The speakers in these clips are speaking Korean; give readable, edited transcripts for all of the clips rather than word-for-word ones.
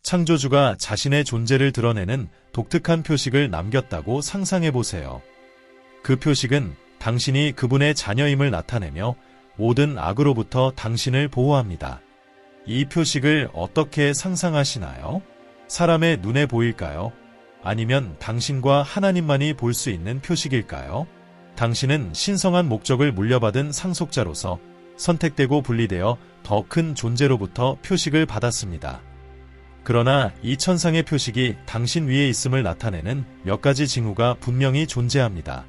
창조주가 자신의 존재를 드러내는 독특한 표식을 남겼다고 상상해보세요. 그 표식은 당신이 그분의 자녀임을 나타내며 모든 악으로부터 당신을 보호합니다. 이 표식을 어떻게 상상하시나요? 사람의 눈에 보일까요? 아니면 당신과 하나님만이 볼 수 있는 표식일까요? 당신은 신성한 목적을 물려받은 상속자로서 선택되고 분리되어 더 큰 존재로부터 표식을 받았습니다. 그러나 이 천상의 표식이 당신 위에 있음을 나타내는 몇 가지 징후가 분명히 존재합니다.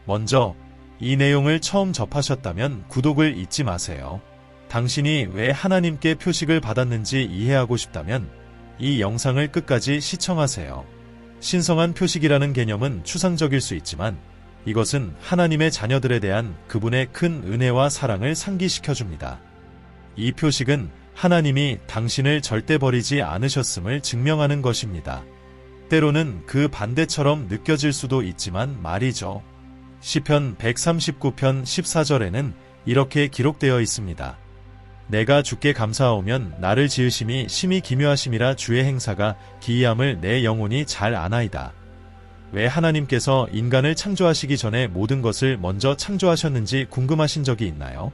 먼저 이 내용을 처음 접하셨다면 구독을 잊지 마세요. 당신이 왜 하나님께 표식을 받았는지 이해하고 싶다면 이 영상을 끝까지 시청하세요. 신성한 표식이라는 개념은 추상적일 수 있지만 이것은 하나님의 자녀들에 대한 그분의 큰 은혜와 사랑을 상기시켜줍니다. 이 표식은 하나님이 당신을 절대 버리지 않으셨음을 증명하는 것입니다. 때로는 그 반대처럼 느껴질 수도 있지만 말이죠. 시편 139편 14절에는 이렇게 기록되어 있습니다. 내가 주께 감사하오면 나를 지으심이 심히 기묘하심이라 주의 행사가 기이함을 내 영혼이 잘 아나이다. 왜 하나님께서 인간을 창조하시기 전에 모든 것을 먼저 창조하셨는지 궁금하신 적이 있나요?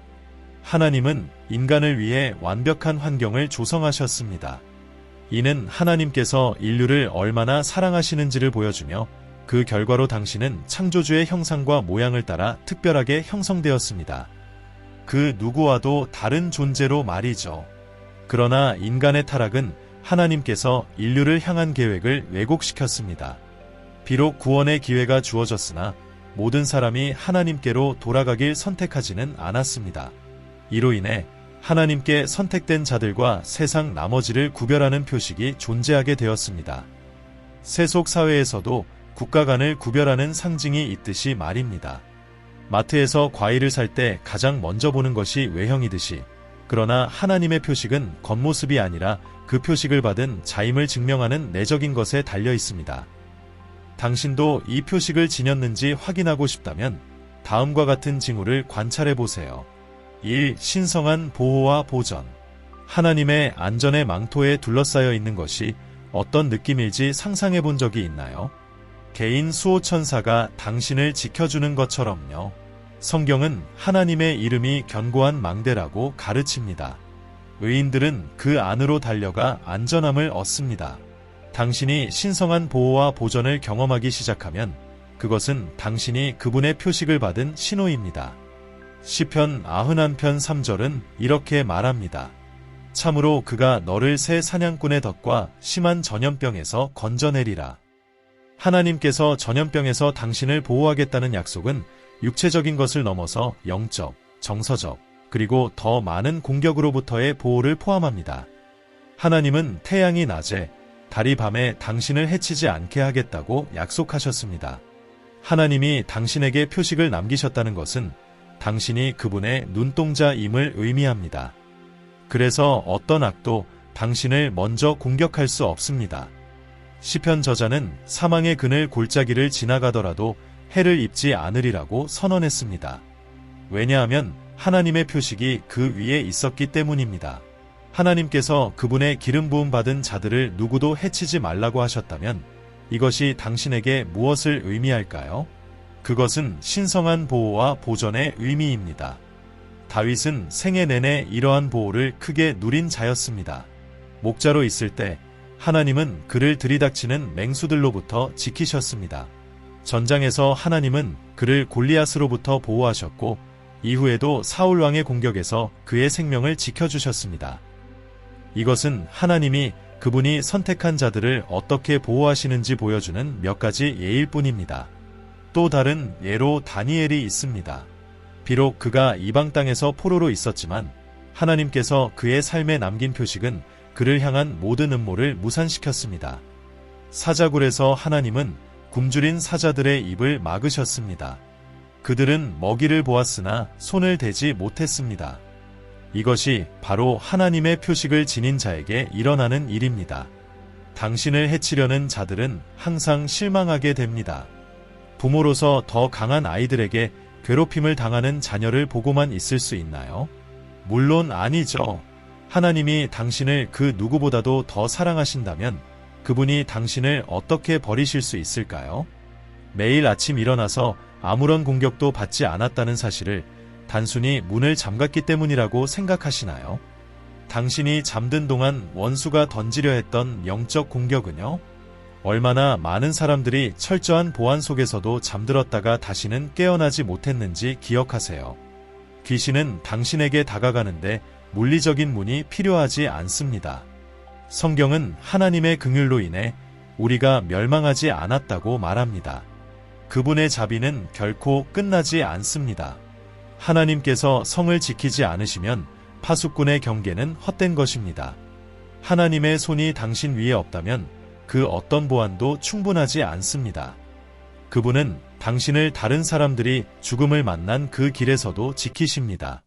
하나님은 인간을 위해 완벽한 환경을 조성하셨습니다. 이는 하나님께서 인류를 얼마나 사랑하시는지를 보여주며 그 결과로 당신은 창조주의 형상과 모양을 따라 특별하게 형성되었습니다. 그 누구와도 다른 존재로 말이죠. 그러나 인간의 타락은 하나님께서 인류를 향한 계획을 왜곡시켰습니다. 비록 구원의 기회가 주어졌으나 모든 사람이 하나님께로 돌아가길 선택하지는 않았습니다. 이로 인해 하나님께 선택된 자들과 세상 나머지를 구별하는 표식이 존재하게 되었습니다. 세속 사회에서도 국가 간을 구별하는 상징이 있듯이 말입니다. 마트에서 과일을 살 때 가장 먼저 보는 것이 외형이듯이, 그러나 하나님의 표식은 겉모습이 아니라 그 표식을 받은 자임을 증명하는 내적인 것에 달려 있습니다. 당신도 이 표식을 지녔는지 확인하고 싶다면 다음과 같은 징후를 관찰해 보세요. 1. 신성한 보호와 보전. 하나님의 안전의 망토에 둘러싸여 있는 것이 어떤 느낌일지 상상해 본 적이 있나요? 개인 수호천사가 당신을 지켜주는 것처럼요. 성경은 하나님의 이름이 견고한 망대라고 가르칩니다. 의인들은 그 안으로 달려가 안전함을 얻습니다. 당신이 신성한 보호와 보전을 경험하기 시작하면 그것은 당신이 그분의 표식을 받은 신호입니다. 시편 91편 3절은 이렇게 말합니다. 참으로 그가 너를 새 사냥꾼의 덫과 심한 전염병에서 건져내리라. 하나님께서 전염병에서 당신을 보호하겠다는 약속은 육체적인 것을 넘어서 영적, 정서적, 그리고 더 많은 공격으로부터의 보호를 포함합니다. 하나님은 태양이 낮에, 달이 밤에 당신을 해치지 않게 하겠다고 약속하셨습니다. 하나님이 당신에게 표식을 남기셨다는 것은 당신이 그분의 눈동자임을 의미합니다. 그래서 어떤 악도 당신을 먼저 공격할 수 없습니다. 시편 저자는 사망의 그늘 골짜기를 지나가더라도 해를 입지 않으리라고 선언했습니다. 왜냐하면 하나님의 표식이 그 위에 있었기 때문입니다. 하나님께서 그분의 기름 부음 받은 자들을 누구도 해치지 말라고 하셨다면 이것이 당신에게 무엇을 의미할까요? 그것은 신성한 보호와 보전의 의미입니다. 다윗은 생애 내내 이러한 보호를 크게 누린 자였습니다. 목자로 있을 때 하나님은 그를 들이닥치는 맹수들로부터 지키셨습니다. 전장에서 하나님은 그를 골리앗으로부터 보호하셨고 이후에도 사울 왕의 공격에서 그의 생명을 지켜주셨습니다. 이것은 하나님이 그분이 선택한 자들을 어떻게 보호하시는지 보여주는 몇 가지 예일 뿐입니다. 또 다른 예로 다니엘이 있습니다. 비록 그가 이방 땅에서 포로로 있었지만 하나님께서 그의 삶에 남긴 표식은 그를 향한 모든 음모를 무산시켰습니다. 사자굴에서 하나님은 굶주린 사자들의 입을 막으셨습니다. 그들은 먹이를 보았으나 손을 대지 못했습니다. 이것이 바로 하나님의 표식을 지닌 자에게 일어나는 일입니다. 당신을 해치려는 자들은 항상 실망하게 됩니다. 부모로서 더 강한 아이들에게 괴롭힘을 당하는 자녀를 보고만 있을 수 있나요? 물론 아니죠. 하나님이 당신을 그 누구보다도 더 사랑하신다면 그분이 당신을 어떻게 버리실 수 있을까요? 매일 아침 일어나서 아무런 공격도 받지 않았다는 사실을 단순히 문을 잠갔기 때문이라고 생각하시나요? 당신이 잠든 동안 원수가 던지려 했던 영적 공격은요? 얼마나 많은 사람들이 철저한 보안 속에서도 잠들었다가 다시는 깨어나지 못했는지 기억하세요. 귀신은 당신에게 다가가는데 물리적인 문이 필요하지 않습니다. 성경은 하나님의 긍휼로 인해 우리가 멸망하지 않았다고 말합니다. 그분의 자비는 결코 끝나지 않습니다. 하나님께서 성을 지키지 않으시면 파수꾼의 경계는 헛된 것입니다. 하나님의 손이 당신 위에 없다면 그 어떤 보안도 충분하지 않습니다. 그분은 당신을 다른 사람들이 죽음을 만난 그 길에서도 지키십니다.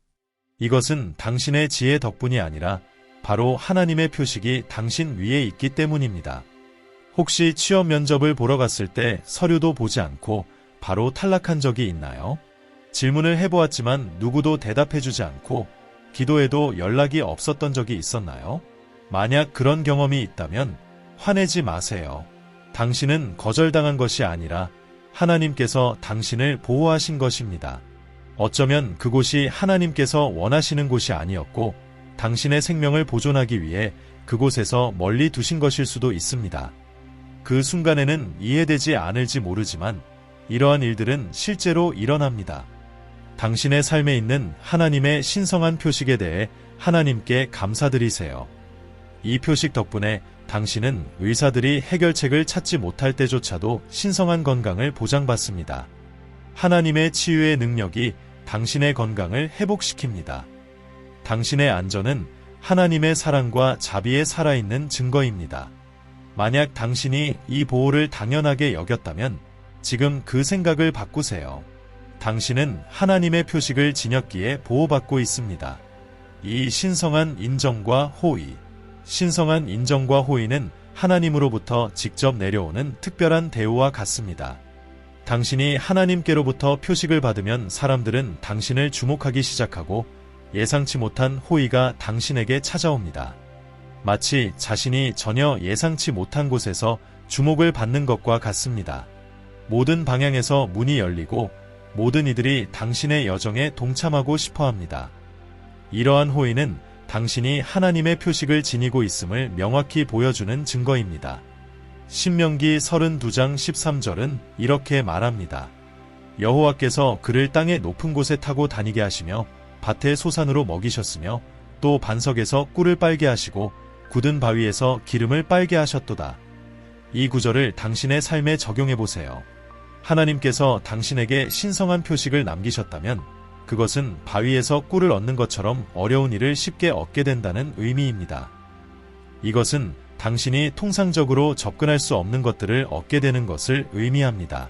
이것은 당신의 지혜 덕분이 아니라 바로 하나님의 표식이 당신 위에 있기 때문입니다. 혹시 취업 면접을 보러 갔을 때 서류도 보지 않고 바로 탈락한 적이 있나요? 질문을 해보았지만 누구도 대답해주지 않고 기도해도 연락이 없었던 적이 있었나요? 만약 그런 경험이 있다면 화내지 마세요. 당신은 거절당한 것이 아니라 하나님께서 당신을 보호하신 것입니다. 어쩌면 그곳이 하나님께서 원하시는 곳이 아니었고 당신의 생명을 보존하기 위해 그곳에서 멀리 두신 것일 수도 있습니다. 그 순간에는 이해되지 않을지 모르지만 이러한 일들은 실제로 일어납니다. 당신의 삶에 있는 하나님의 신성한 표식에 대해 하나님께 감사드리세요. 이 표식 덕분에 당신은 의사들이 해결책을 찾지 못할 때조차도 신성한 건강을 보장받습니다. 하나님의 치유의 능력이 당신의 건강을 회복시킵니다. 당신의 안전은 하나님의 사랑과 자비에 살아있는 증거입니다. 만약 당신이 이 보호를 당연하게 여겼다면 지금 그 생각을 바꾸세요. 당신은 하나님의 표식을 지녔기에 보호받고 있습니다. 이 신성한 인정과 호의. 신성한 인정과 호의는 하나님으로부터 직접 내려오는 특별한 대우와 같습니다. 당신이 하나님께로부터 표식을 받으면 사람들은 당신을 주목하기 시작하고 예상치 못한 호의가 당신에게 찾아옵니다. 마치 자신이 전혀 예상치 못한 곳에서 주목을 받는 것과 같습니다. 모든 방향에서 문이 열리고 모든 이들이 당신의 여정에 동참하고 싶어 합니다. 이러한 호의는 당신이 하나님의 표식을 지니고 있음을 명확히 보여주는 증거입니다. 신명기 32장 13절은 이렇게 말합니다. 여호와께서 그를 땅의 높은 곳에 타고 다니게 하시며 밭의 소산으로 먹이셨으며 또 반석에서 꿀을 빨게 하시고 굳은 바위에서 기름을 빨게 하셨도다. 이 구절을 당신의 삶에 적용해 보세요. 하나님께서 당신에게 신성한 표식을 남기셨다면 그것은 바위에서 꿀을 얻는 것처럼 어려운 일을 쉽게 얻게 된다는 의미입니다. 이것은 당신이 통상적으로 접근할 수 없는 것들을 얻게 되는 것을 의미합니다.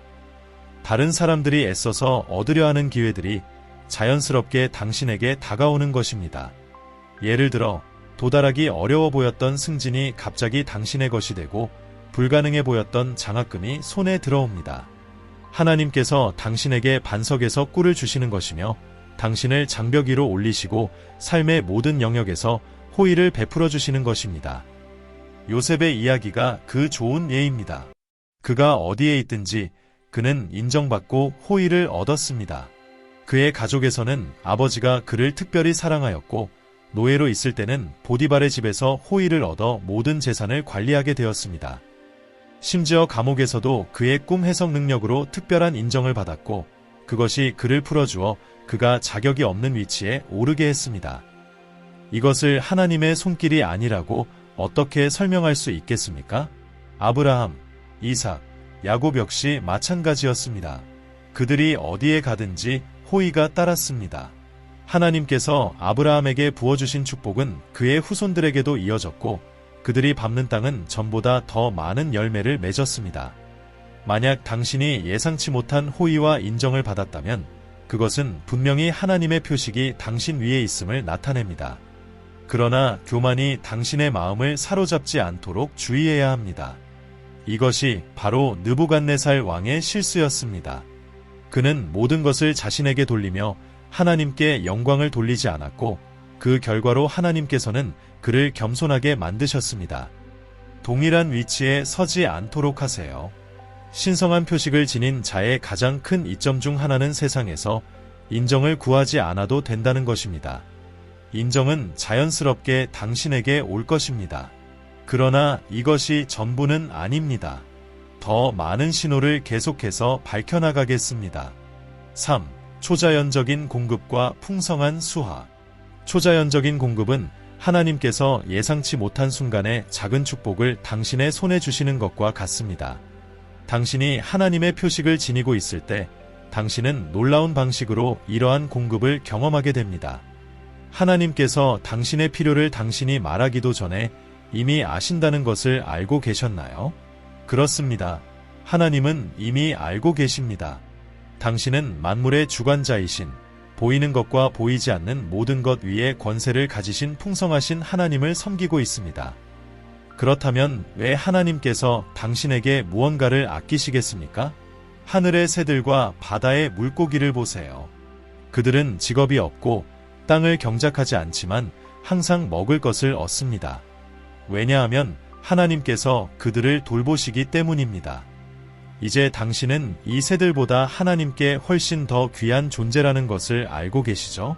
다른 사람들이 애써서 얻으려 하는 기회들이 자연스럽게 당신에게 다가오는 것입니다. 예를 들어 도달하기 어려워 보였던 승진이 갑자기 당신의 것이 되고 불가능해 보였던 장학금이 손에 들어옵니다. 하나님께서 당신에게 반석에서 꿀을 주시는 것이며 당신을 장벽 위로 올리시고 삶의 모든 영역에서 호의를 베풀어 주시는 것입니다. 요셉의 이야기가 그 좋은 예입니다. 그가 어디에 있든지 그는 인정받고 호의를 얻었습니다. 그의 가족에서는 아버지가 그를 특별히 사랑하였고 노예로 있을 때는 보디발의 집에서 호의를 얻어 모든 재산을 관리하게 되었습니다. 심지어 감옥에서도 그의 꿈 해석 능력으로 특별한 인정을 받았고 그것이 그를 풀어주어 그가 자격이 없는 위치에 오르게 했습니다. 이것을 하나님의 손길이 아니라고 어떻게 설명할 수 있겠습니까? 아브라함, 이삭, 야곱 역시 마찬가지였습니다. 그들이 어디에 가든지 호의가 따랐습니다. 하나님께서 아브라함에게 부어주신 축복은 그의 후손들에게도 이어졌고 그들이 밟는 땅은 전보다 더 많은 열매를 맺었습니다. 만약 당신이 예상치 못한 호의와 인정을 받았다면 그것은 분명히 하나님의 표식이 당신 위에 있음을 나타냅니다. 그러나 교만이 당신의 마음을 사로잡지 않도록 주의해야 합니다. 이것이 바로 느부갓네살 왕의 실수였습니다. 그는 모든 것을 자신에게 돌리며 하나님께 영광을 돌리지 않았고 그 결과로 하나님께서는 그를 겸손하게 만드셨습니다. 동일한 위치에 서지 않도록 하세요. 신성한 표식을 지닌 자의 가장 큰 이점 중 하나는 세상에서 인정을 구하지 않아도 된다는 것입니다. 인정은 자연스럽게 당신에게 올 것입니다. 그러나 이것이 전부는 아닙니다. 더 많은 신호를 계속해서 밝혀나가겠습니다. 3. 초자연적인 공급과 풍성한 수하. 초자연적인 공급은 하나님께서 예상치 못한 순간에 작은 축복을 당신의 손에 주시는 것과 같습니다. 당신이 하나님의 표식을 지니고 있을 때 당신은 놀라운 방식으로 이러한 공급을 경험하게 됩니다. 하나님께서 당신의 필요를 당신이 말하기도 전에 이미 아신다는 것을 알고 계셨나요? 그렇습니다. 하나님은 이미 알고 계십니다. 당신은 만물의 주관자이신, 보이는 것과 보이지 않는 모든 것 위에 권세를 가지신 풍성하신 하나님을 섬기고 있습니다. 그렇다면 왜 하나님께서 당신에게 무언가를 아끼시겠습니까? 하늘의 새들과 바다의 물고기를 보세요. 그들은 직업이 없고 땅을 경작하지 않지만 항상 먹을 것을 얻습니다. 왜냐하면 하나님께서 그들을 돌보시기 때문입니다. 이제 당신은 이 새들보다 하나님께 훨씬 더 귀한 존재라는 것을 알고 계시죠?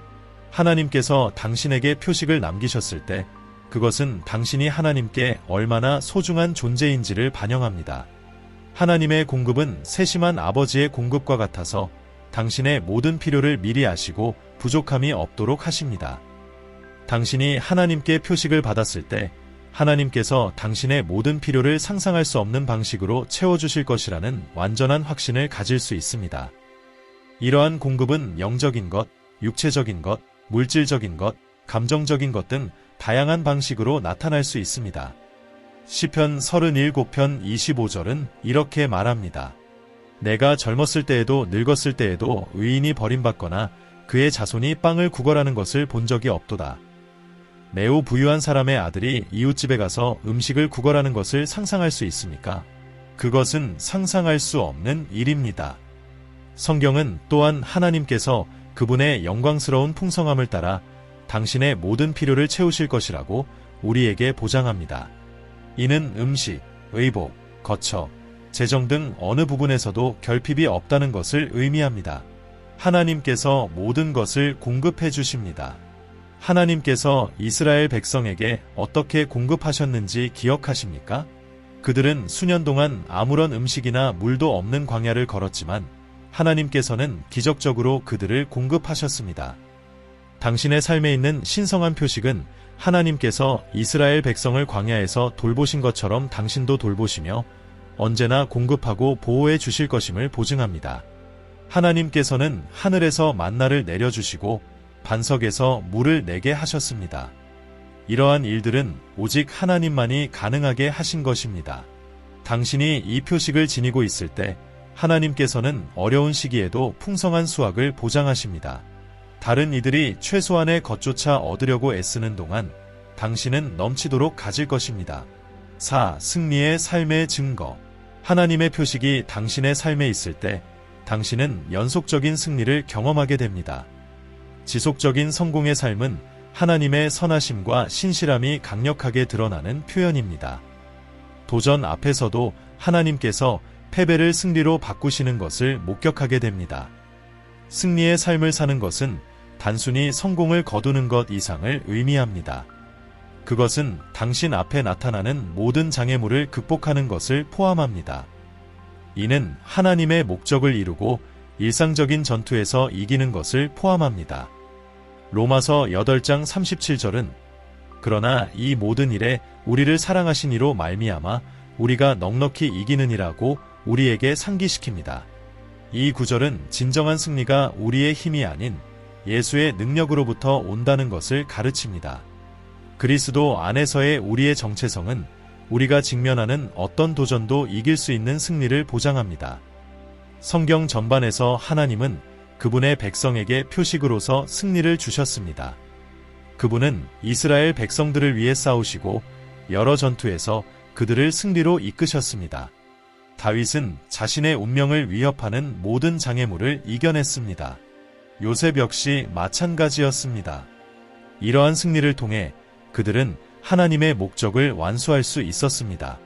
하나님께서 당신에게 표식을 남기셨을 때 그것은 당신이 하나님께 얼마나 소중한 존재인지를 반영합니다. 하나님의 공급은 세심한 아버지의 공급과 같아서 당신의 모든 필요를 미리 아시고 부족함이 없도록 하십니다. 당신이 하나님께 표식을 받았을 때 하나님께서 당신의 모든 필요를 상상할 수 없는 방식으로 채워주실 것이라는 완전한 확신을 가질 수 있습니다. 이러한 공급은 영적인 것, 육체적인 것, 물질적인 것, 감정적인 것 등 다양한 방식으로 나타날 수 있습니다. 시편 37편 25절은 이렇게 말합니다. 내가 젊었을 때에도 늙었을 때에도 의인이 버림받거나 그의 자손이 빵을 구걸하는 것을 본 적이 없도다. 매우 부유한 사람의 아들이 이웃집에 가서 음식을 구걸하는 것을 상상할 수 있습니까? 그것은 상상할 수 없는 일입니다. 성경은 또한 하나님께서 그분의 영광스러운 풍성함을 따라 당신의 모든 필요를 채우실 것이라고 우리에게 보장합니다. 이는 음식, 의복, 거처, 재정 등 어느 부분에서도 결핍이 없다는 것을 의미합니다. 하나님께서 모든 것을 공급해 주십니다. 하나님께서 이스라엘 백성에게 어떻게 공급하셨는지 기억하십니까? 그들은 수년 동안 아무런 음식이나 물도 없는 광야를 걸었지만 하나님께서는 기적적으로 그들을 공급하셨습니다. 당신의 삶에 있는 신성한 표식은 하나님께서 이스라엘 백성을 광야에서 돌보신 것처럼 당신도 돌보시며 언제나 공급하고 보호해 주실 것임을 보증합니다. 하나님께서는 하늘에서 만나를 내려주시고 반석에서 물을 내게 하셨습니다. 이러한 일들은 오직 하나님만이 가능하게 하신 것입니다. 당신이 이 표식을 지니고 있을 때 하나님께서는 어려운 시기에도 풍성한 수확을 보장하십니다. 다른 이들이 최소한의 것조차 얻으려고 애쓰는 동안 당신은 넘치도록 가질 것입니다. 4. 승리의 삶의 증거. 하나님의 표식이 당신의 삶에 있을 때 당신은 연속적인 승리를 경험하게 됩니다. 지속적인 성공의 삶은 하나님의 선하심과 신실함이 강력하게 드러나는 표현입니다. 도전 앞에서도 하나님께서 패배를 승리로 바꾸시는 것을 목격하게 됩니다. 승리의 삶을 사는 것은 단순히 성공을 거두는 것 이상을 의미합니다. 그것은 당신 앞에 나타나는 모든 장애물을 극복하는 것을 포함합니다. 이는 하나님의 목적을 이루고 일상적인 전투에서 이기는 것을 포함합니다. 로마서 8장 37절은 그러나 이 모든 일에 우리를 사랑하신 이로 말미암아 우리가 넉넉히 이기느니라고 우리에게 상기시킵니다. 이 구절은 진정한 승리가 우리의 힘이 아닌 예수의 능력으로부터 온다는 것을 가르칩니다. 그리스도 안에서의 우리의 정체성은 우리가 직면하는 어떤 도전도 이길 수 있는 승리를 보장합니다. 성경 전반에서 하나님은 그분의 백성에게 표식으로서 승리를 주셨습니다. 그분은 이스라엘 백성들을 위해 싸우시고 여러 전투에서 그들을 승리로 이끄셨습니다. 다윗은 자신의 운명을 위협하는 모든 장애물을 이겨냈습니다. 요셉 역시 마찬가지였습니다. 이러한 승리를 통해 그들은 하나님의 목적을 완수할 수 있었습니다.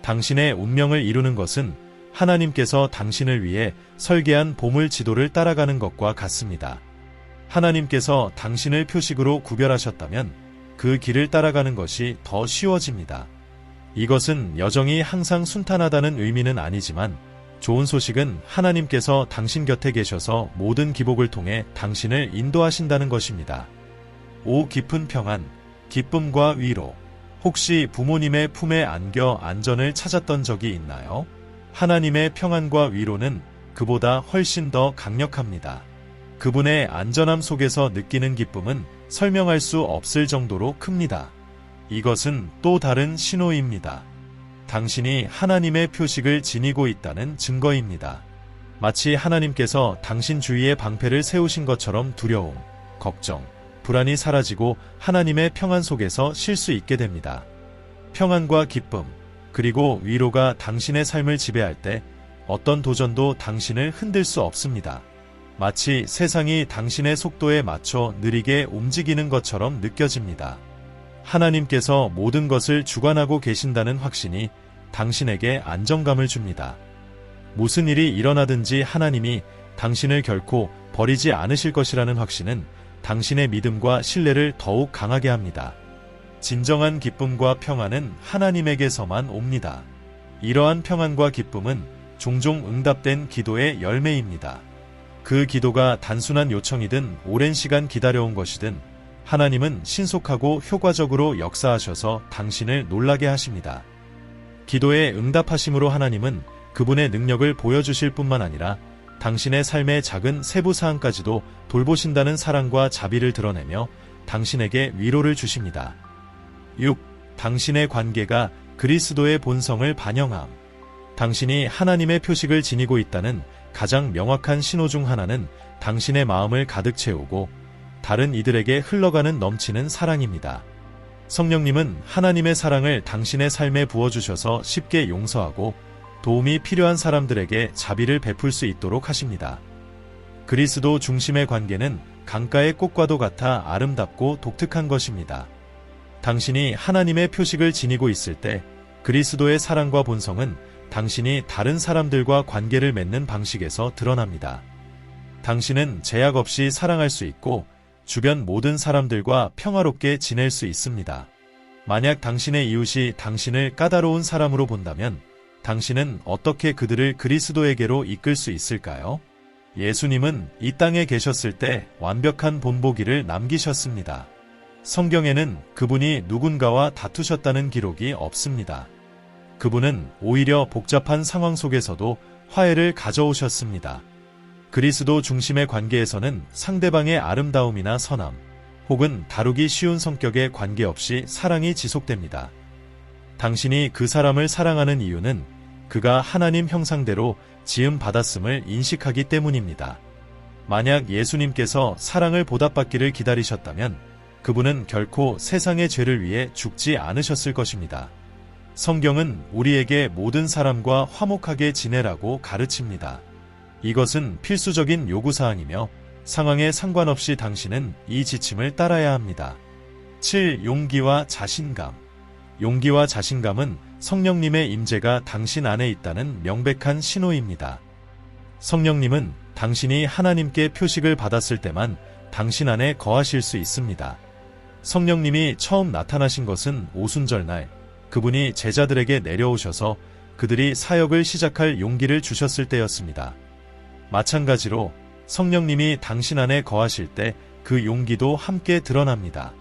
당신의 운명을 이루는 것은 하나님께서 당신을 위해 설계한 보물 지도를 따라가는 것과 같습니다. 하나님께서 당신을 표식으로 구별하셨다면 그 길을 따라가는 것이 더 쉬워집니다. 이것은 여정이 항상 순탄하다는 의미는 아니지만 좋은 소식은 하나님께서 당신 곁에 계셔서 모든 기복을 통해 당신을 인도하신다는 것입니다. 오 깊은 평안, 기쁨과 위로. 혹시 부모님의 품에 안겨 안전을 찾았던 적이 있나요? 하나님의 평안과 위로는 그보다 훨씬 더 강력합니다. 그분의 안전함 속에서 느끼는 기쁨은 설명할 수 없을 정도로 큽니다. 이것은 또 다른 신호입니다. 당신이 하나님의 표식을 지니고 있다는 증거입니다. 마치 하나님께서 당신 주위에 방패를 세우신 것처럼 두려움, 걱정, 불안이 사라지고 하나님의 평안 속에서 쉴 수 있게 됩니다. 평안과 기쁨, 그리고 위로가 당신의 삶을 지배할 때 어떤 도전도 당신을 흔들 수 없습니다. 마치 세상이 당신의 속도에 맞춰 느리게 움직이는 것처럼 느껴집니다. 하나님께서 모든 것을 주관하고 계신다는 확신이 당신에게 안정감을 줍니다. 무슨 일이 일어나든지 하나님이 당신을 결코 버리지 않으실 것이라는 확신은 당신의 믿음과 신뢰를 더욱 강하게 합니다. 진정한 기쁨과 평안은 하나님에게서만 옵니다. 이러한 평안과 기쁨은 종종 응답된 기도의 열매입니다. 그 기도가 단순한 요청이든 오랜 시간 기다려온 것이든 하나님은 신속하고 효과적으로 역사하셔서 당신을 놀라게 하십니다. 기도에 응답하심으로 하나님은 그분의 능력을 보여주실 뿐만 아니라 당신의 삶의 작은 세부 사항까지도 돌보신다는 사랑과 자비를 드러내며 당신에게 위로를 주십니다. 6. 당신의 관계가 그리스도의 본성을 반영함. 당신이 하나님의 표식을 지니고 있다는 가장 명확한 신호 중 하나는 당신의 마음을 가득 채우고 다른 이들에게 흘러가는 넘치는 사랑입니다. 성령님은 하나님의 사랑을 당신의 삶에 부어주셔서 쉽게 용서하고 도움이 필요한 사람들에게 자비를 베풀 수 있도록 하십니다. 그리스도 중심의 관계는 강가의 꽃과도 같아 아름답고 독특한 것입니다. 당신이 하나님의 표식을 지니고 있을 때 그리스도의 사랑과 본성은 당신이 다른 사람들과 관계를 맺는 방식에서 드러납니다. 당신은 제약 없이 사랑할 수 있고 주변 모든 사람들과 평화롭게 지낼 수 있습니다. 만약 당신의 이웃이 당신을 까다로운 사람으로 본다면 당신은 어떻게 그들을 그리스도에게로 이끌 수 있을까요? 예수님은 이 땅에 계셨을 때 완벽한 본보기를 남기셨습니다. 성경에는 그분이 누군가와 다투셨다는 기록이 없습니다. 그분은 오히려 복잡한 상황 속에서도 화해를 가져오셨습니다. 그리스도 중심의 관계에서는 상대방의 아름다움이나 선함, 혹은 다루기 쉬운 성격에 관계없이 사랑이 지속됩니다. 당신이 그 사람을 사랑하는 이유는 그가 하나님 형상대로 지음 받았음을 인식하기 때문입니다. 만약 예수님께서 사랑을 보답받기를 기다리셨다면 그분은 결코 세상의 죄를 위해 죽지 않으셨을 것입니다. 성경은 우리에게 모든 사람과 화목하게 지내라고 가르칩니다. 이것은 필수적인 요구사항이며 상황에 상관없이 당신은 이 지침을 따라야 합니다. 7. 용기와 자신감. 용기와 자신감은 성령님의 임재가 당신 안에 있다는 명백한 신호입니다. 성령님은 당신이 하나님께 표식을 받았을 때만 당신 안에 거하실 수 있습니다. 성령님이 처음 나타나신 것은 오순절날 그분이 제자들에게 내려오셔서 그들이 사역을 시작할 용기를 주셨을 때였습니다. 마찬가지로 성령님이 당신 안에 거하실 때 그 용기도 함께 드러납니다.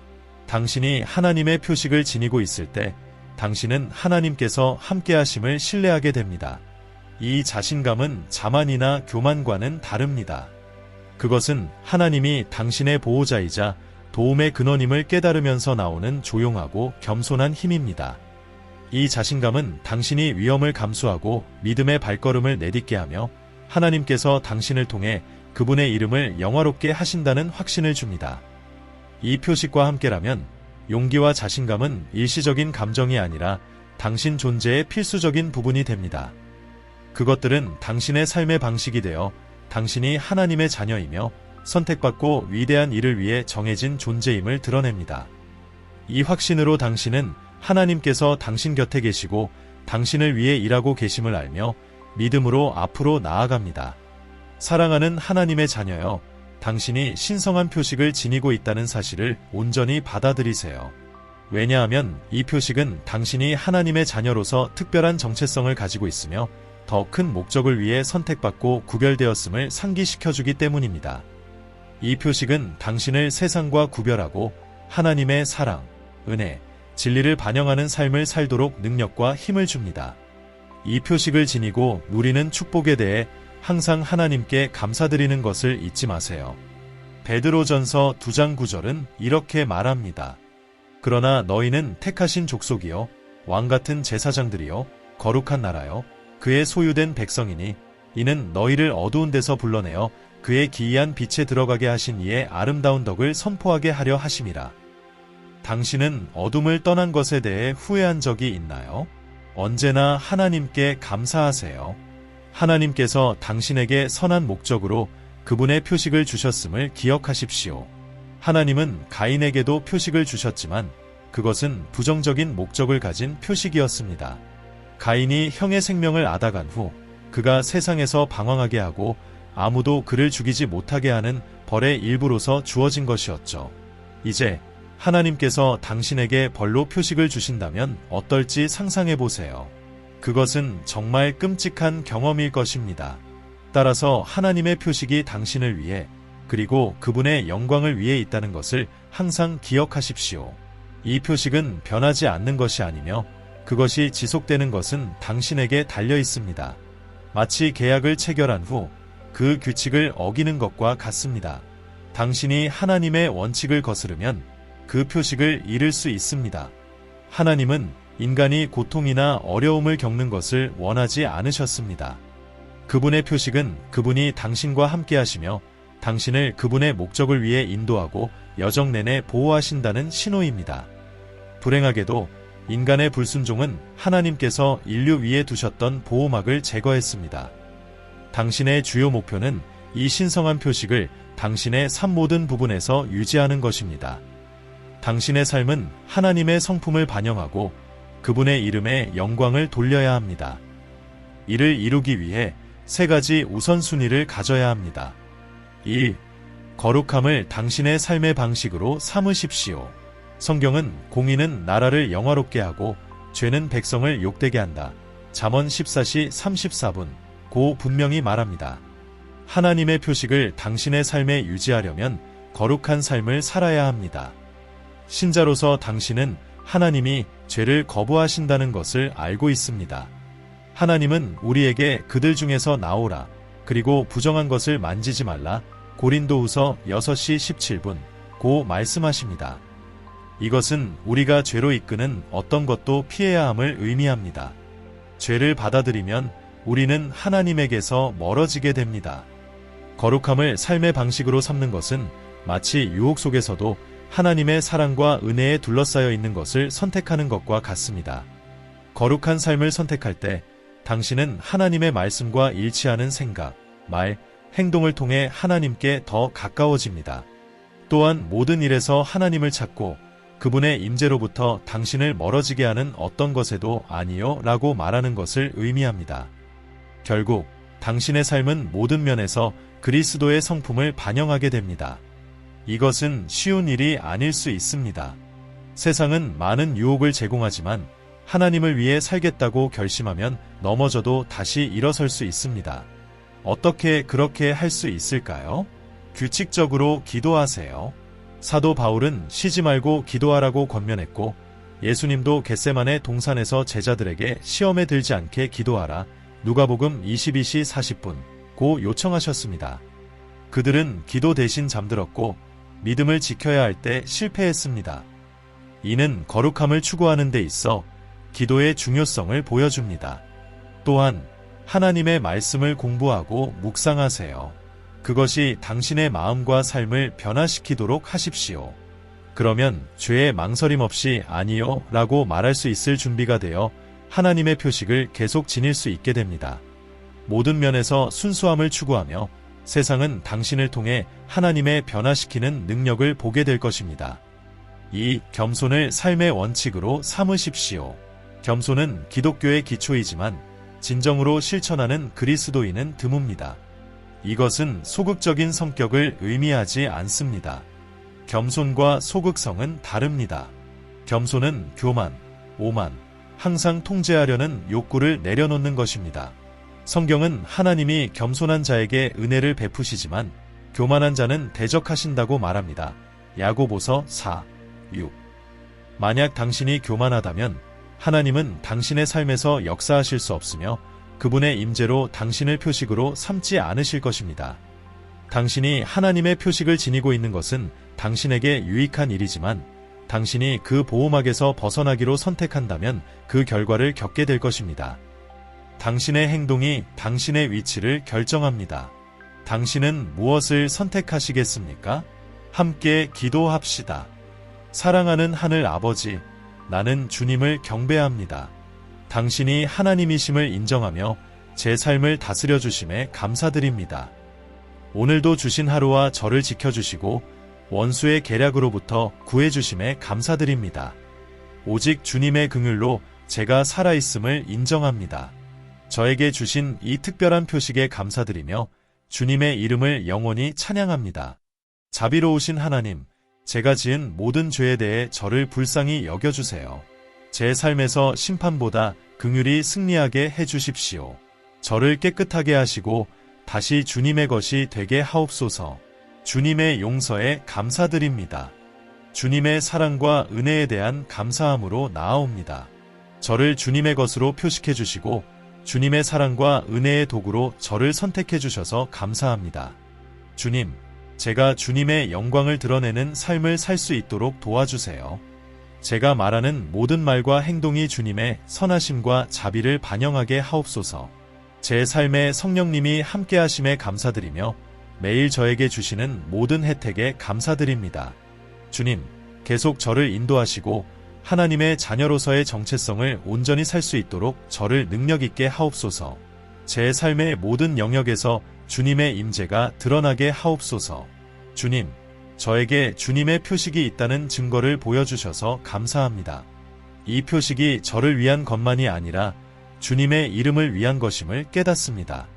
당신이 하나님의 표식을 지니고 있을 때 당신은 하나님께서 함께 하심을 신뢰하게 됩니다. 이 자신감은 자만이나 교만과는 다릅니다. 그것은 하나님이 당신의 보호자이자 도움의 근원임을 깨달으면서 나오는 조용하고 겸손한 힘입니다. 이 자신감은 당신이 위험을 감수하고 믿음의 발걸음을 내딛게 하며 하나님께서 당신을 통해 그분의 이름을 영화롭게 하신다는 확신을 줍니다. 이 표식과 함께라면 용기와 자신감은 일시적인 감정이 아니라 당신 존재의 필수적인 부분이 됩니다. 그것들은 당신의 삶의 방식이 되어 당신이 하나님의 자녀이며 선택받고 위대한 일을 위해 정해진 존재임을 드러냅니다. 이 확신으로 당신은 하나님께서 당신 곁에 계시고 당신을 위해 일하고 계심을 알며 믿음으로 앞으로 나아갑니다. 사랑하는 하나님의 자녀여, 당신이 신성한 표식을 지니고 있다는 사실을 온전히 받아들이세요. 왜냐하면 이 표식은 당신이 하나님의 자녀로서 특별한 정체성을 가지고 있으며 더 큰 목적을 위해 선택받고 구별되었음을 상기시켜주기 때문입니다. 이 표식은 당신을 세상과 구별하고 하나님의 사랑, 은혜, 진리를 반영하는 삶을 살도록 능력과 힘을 줍니다. 이 표식을 지니고 누리는 축복에 대해 항상 하나님께 감사드리는 것을 잊지 마세요. 베드로전서 2장 9절은 이렇게 말합니다. 그러나 너희는 택하신 족속이요 왕같은 제사장들이요 거룩한 나라요 그의 소유된 백성이니 이는 너희를 어두운 데서 불러내어 그의 기이한 빛에 들어가게 하신 이의 아름다운 덕을 선포하게 하려 하심이라. 당신은 어둠을 떠난 것에 대해 후회한 적이 있나요? 언제나 하나님께 감사하세요. 하나님께서 당신에게 선한 목적으로 그분의 표식을 주셨음을 기억하십시오. 하나님은 가인에게도 표식을 주셨지만 그것은 부정적인 목적을 가진 표식이었습니다. 가인이 형의 생명을 앗아간 후 그가 세상에서 방황하게 하고 아무도 그를 죽이지 못하게 하는 벌의 일부로서 주어진 것이었죠. 이제 하나님께서 당신에게 벌로 표식을 주신다면 어떨지 상상해 보세요. 그것은 정말 끔찍한 경험일 것입니다. 따라서 하나님의 표식이 당신을 위해 그리고 그분의 영광을 위해 있다는 것을 항상 기억하십시오. 이 표식은 변하지 않는 것이 아니며 그것이 지속되는 것은 당신에게 달려 있습니다. 마치 계약을 체결한 후 그 규칙을 어기는 것과 같습니다. 당신이 하나님의 원칙을 거스르면 그 표식을 잃을 수 있습니다. 하나님은 인간이 고통이나 어려움을 겪는 것을 원하지 않으셨습니다. 그분의 표식은 그분이 당신과 함께 하시며 당신을 그분의 목적을 위해 인도하고 여정 내내 보호하신다는 신호입니다. 불행하게도 인간의 불순종은 하나님께서 인류 위에 두셨던 보호막을 제거했습니다. 당신의 주요 목표는 이 신성한 표식을 당신의 삶 모든 부분에서 유지하는 것입니다. 당신의 삶은 하나님의 성품을 반영하고 그분의 이름에 영광을 돌려야 합니다. 이를 이루기 위해 3가지 우선순위를 가져야 합니다. 1. 거룩함을 당신의 삶의 방식으로 삼으십시오. 성경은 공의는 나라를 영화롭게 하고 죄는 백성을 욕되게 한다. 잠언 14시 34분 고 분명히 말합니다. 하나님의 표식을 당신의 삶에 유지하려면 거룩한 삶을 살아야 합니다. 신자로서 당신은 하나님이 죄를 거부하신다는 것을 알고 있습니다. 하나님은 우리에게 그들 중에서 나오라, 그리고 부정한 것을 만지지 말라, 고린도후서 6시 17분 고 말씀하십니다. 이것은 우리가 죄로 이끄는 어떤 것도 피해야 함을 의미합니다. 죄를 받아들이면 우리는 하나님에게서 멀어지게 됩니다. 거룩함을 삶의 방식으로 삼는 것은 마치 유혹 속에서도 하나님의 사랑과 은혜에 둘러싸여 있는 것을 선택하는 것과 같습니다. 거룩한 삶을 선택할 때 당신은 하나님의 말씀과 일치하는 생각, 말, 행동을 통해 하나님께 더 가까워집니다. 또한 모든 일에서 하나님을 찾고 그분의 임재로부터 당신을 멀어지게 하는 어떤 것에도 아니요 라고 말하는 것을 의미합니다. 결국 당신의 삶은 모든 면에서 그리스도의 성품을 반영하게 됩니다. 이것은 쉬운 일이 아닐 수 있습니다. 세상은 많은 유혹을 제공하지만 하나님을 위해 살겠다고 결심하면 넘어져도 다시 일어설 수 있습니다. 어떻게 그렇게 할 수 있을까요? 규칙적으로 기도하세요. 사도 바울은 쉬지 말고 기도하라고 권면했고 예수님도 겟세마네 동산에서 제자들에게 시험에 들지 않게 기도하라. 누가복음 22시 40분 고 요청하셨습니다. 그들은 기도 대신 잠들었고 믿음을 지켜야 할 때 실패했습니다. 이는 거룩함을 추구하는 데 있어 기도의 중요성을 보여줍니다. 또한 하나님의 말씀을 공부하고 묵상하세요. 그것이 당신의 마음과 삶을 변화시키도록 하십시오. 그러면 죄에 망설임 없이 아니요 라고 말할 수 있을 준비가 되어 하나님의 표식을 계속 지닐 수 있게 됩니다. 모든 면에서 순수함을 추구하며 세상은 당신을 통해 하나님의 변화시키는 능력을 보게 될 것입니다. 2. 겸손을 삶의 원칙으로 삼으십시오. 겸손은 기독교의 기초이지만 진정으로 실천하는 그리스도인은 드뭅니다. 이것은 소극적인 성격을 의미하지 않습니다. 겸손과 소극성은 다릅니다. 겸손은 교만, 오만, 항상 통제하려는 욕구를 내려놓는 것입니다. 성경은 하나님이 겸손한 자에게 은혜를 베푸시지만 교만한 자는 대적하신다고 말합니다. 야고보서 4, 6. 만약 당신이 교만하다면 하나님은 당신의 삶에서 역사하실 수 없으며 그분의 임재로 당신을 표식으로 삼지 않으실 것입니다. 당신이 하나님의 표식을 지니고 있는 것은 당신에게 유익한 일이지만 당신이 그 보호막에서 벗어나기로 선택한다면 그 결과를 겪게 될 것입니다. 당신의 행동이 당신의 위치를 결정합니다. 당신은 무엇을 선택하시겠습니까? 함께 기도합시다. 사랑하는 하늘 아버지, 나는 주님을 경배합니다. 당신이 하나님이심을 인정하며 제 삶을 다스려 주심에 감사드립니다. 오늘도 주신 하루와 저를 지켜주시고 원수의 계략으로부터 구해주심에 감사드립니다. 오직 주님의 긍휼로 제가 살아있음을 인정합니다. 저에게 주신 이 특별한 표식에 감사드리며 주님의 이름을 영원히 찬양합니다. 자비로우신 하나님, 제가 지은 모든 죄에 대해 저를 불쌍히 여겨주세요. 제 삶에서 심판보다 긍휼이 승리하게 해주십시오. 저를 깨끗하게 하시고 다시 주님의 것이 되게 하옵소서. 주님의 용서에 감사드립니다. 주님의 사랑과 은혜에 대한 감사함으로 나아옵니다. 저를 주님의 것으로 표식해 주시고 주님의 사랑과 은혜의 도구로 저를 선택해 주셔서 감사합니다. 주님, 제가 주님의 영광을 드러내는 삶을 살 수 있도록 도와주세요. 제가 말하는 모든 말과 행동이 주님의 선하심과 자비를 반영하게 하옵소서. 제 삶에 성령님이 함께하심에 감사드리며 매일 저에게 주시는 모든 혜택에 감사드립니다. 주님, 계속 저를 인도하시고 하나님의 자녀로서의 정체성을 온전히 살 수 있도록 저를 능력 있게 하옵소서. 제 삶의 모든 영역에서 주님의 임재가 드러나게 하옵소서. 주님, 저에게 주님의 표식이 있다는 증거를 보여주셔서 감사합니다. 이 표식이 저를 위한 것만이 아니라 주님의 이름을 위한 것임을 깨닫습니다.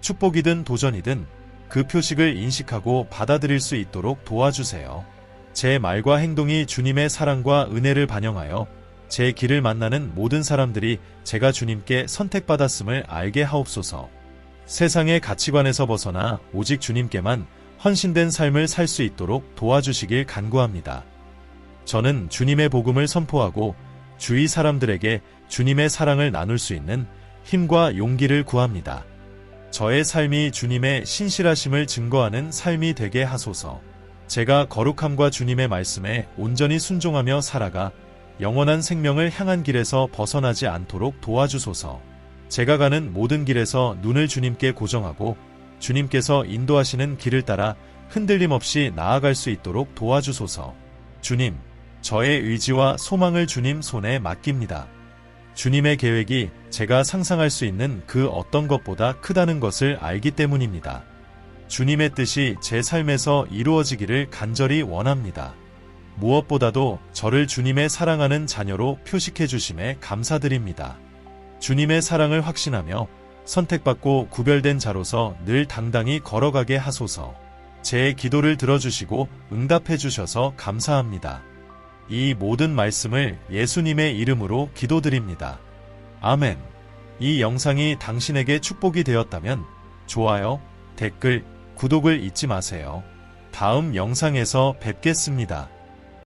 축복이든 도전이든 그 표식을 인식하고 받아들일 수 있도록 도와주세요. 제 말과 행동이 주님의 사랑과 은혜를 반영하여 제 길을 만나는 모든 사람들이 제가 주님께 선택받았음을 알게 하옵소서. 세상의 가치관에서 벗어나 오직 주님께만 헌신된 삶을 살 수 있도록 도와주시길 간구합니다. 저는 주님의 복음을 선포하고 주위 사람들에게 주님의 사랑을 나눌 수 있는 힘과 용기를 구합니다. 저의 삶이 주님의 신실하심을 증거하는 삶이 되게 하소서. 제가 거룩함과 주님의 말씀에 온전히 순종하며 살아가 영원한 생명을 향한 길에서 벗어나지 않도록 도와주소서. 제가 가는 모든 길에서 눈을 주님께 고정하고 주님께서 인도하시는 길을 따라 흔들림 없이 나아갈 수 있도록 도와주소서. 주님, 저의 의지와 소망을 주님 손에 맡깁니다. 주님의 계획이 제가 상상할 수 있는 그 어떤 것보다 크다는 것을 알기 때문입니다. 주님의 뜻이 제 삶에서 이루어지기를 간절히 원합니다. 무엇보다도 저를 주님의 사랑하는 자녀로 표식해 주심에 감사드립니다. 주님의 사랑을 확신하며 선택받고 구별된 자로서 늘 당당히 걸어가게 하소서. 제 기도를 들어주시고 응답해 주셔서 감사합니다. 이 모든 말씀을 예수님의 이름으로 기도드립니다. 아멘. 이 영상이 당신에게 축복이 되었다면 좋아요, 댓글, 구독을 잊지 마세요. 다음 영상에서 뵙겠습니다.